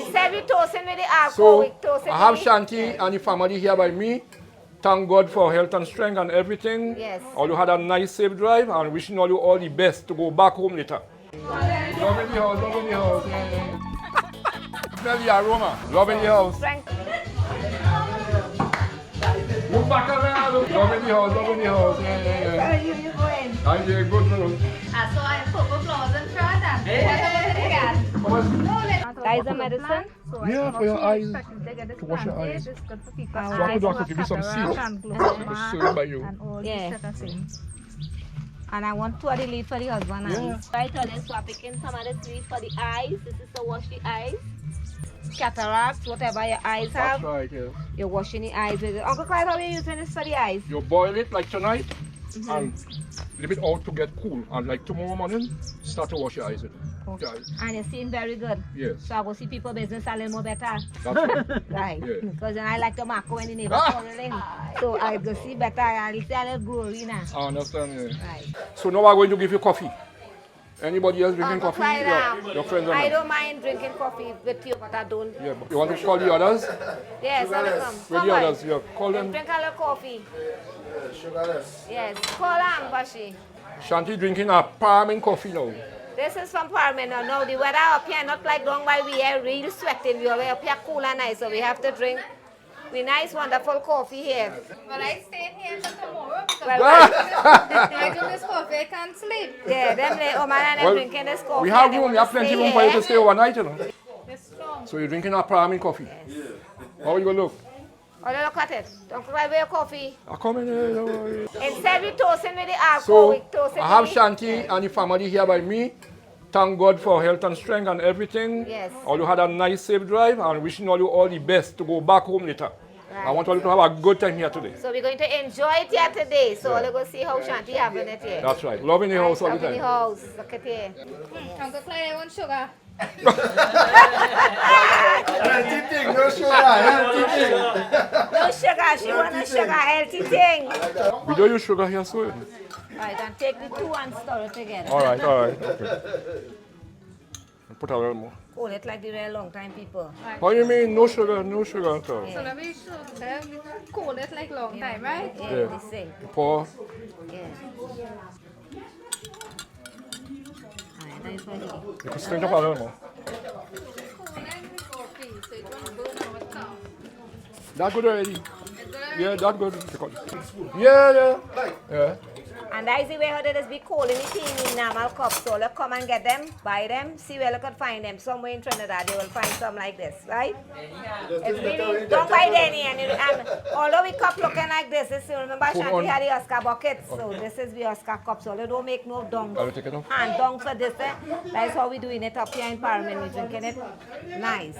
Instead we toasting with the alcohol. So, I have Shanty and the family here by me. Thank God for health and strength and everything. Yes. All you had a nice safe drive and wishing all you all the best to go back home later. Love in the house, love in the house. Smell the aroma. Love in the house. Frank. Look back around. Love in the house, love in the house. Where you going? I'm there, good man. So I have purple flowers in front and what about the cat? That is a medicine? Yeah, for your eyes. To wash your eyes. So I could give you some seeds. Served by you. Yeah. And I want two of the leaf for the husband. Yeah. Right, so I'm picking some of the leaf for the eyes. This is to wash the eyes. Cataracts, whatever your eyes have. That's right, yeah. You're washing the eyes with it. Uncle Clyde, how are you using this for the eyes? You boil it like tonight and leave it out to get cool. And like tomorrow morning, start to wash your eyes with it. Okay. Your eyes. And you're seeing very good. Yes. So I will see people business a little more better. That's right. Right. Yeah. Because then I like to mark when the neighbors calling. So I go see better. I'll see a little glory now. I understand, yeah. Right. So now I'm going to give you coffee. Anybody else drinking Uncle coffee? Clyde, Your friends are I not. don't mind drinking coffee with you, but I don't. Yeah, but you want to call the others? Yes, I'll come. Where the others? Yeah, call them. Drink a little coffee. Sugarless. Yes. Call them, Bashi. Shanty drinking a Paramin coffee now. This is from Paramin. Now the weather up here not like down while we are real sweating. We are up here cool and nice, so we have to drink we nice, wonderful coffee here. Well, I stayed here until tomorrow because Well, I drink this coffee, I can't sleep. yeah, them oh man, and them drinking this coffee. We have and they room, we wanna have plenty stay room for you here. to stay overnight, you know. It's strong. So you're drinking a Paramin coffee? How are you going to look? Oh, look at it. Don't cry with your coffee. I come in here, don't worry. Instead we toasting with the alcohol. we So, toasting I have with Shanty and the family here by me. Thank God for health and strength and everything. Yes. All you had a nice safe drive and wishing all you all the best to go back home later. I Right. want all you to have a good time here today. So we're going to enjoy it here today. So we're going to see how Shanty having it here. That's right. Love in the house all the Love in the time. house. Look at here. Uncle Clyde, I want sugar. Healthy thing, no sugar, healthy thing. No sugar. She want a sugar healthy thing. We don't use sugar here, so. Right, and take the two and stir it together. All right, okay. Put a little more. Hold it like the real long time people. How you mean no sugar, no sugar at all? So let me cool it like long time, right? Yeah, Yeah. the same. Pour. Yeah. Alright, that is for you. You can strength up a little more. Cool and the coffee, so it won't burn our tongue. That good already? Is that Yeah, that good. Yeah. Yeah. And that is the way how they just be calling it in normal cups. So let's come and get them, buy them, see where you could find them. Somewhere in Trinidad they will find some like this, right? It's really, don't buy any. And although we cup looking like this, remember Shanty had the Oscar bucket. So this is the Oscar cup. So they don't make no dung. I'll take it off. And dung for this. That is how we doing it up here in Paramin. We're drinking it nice.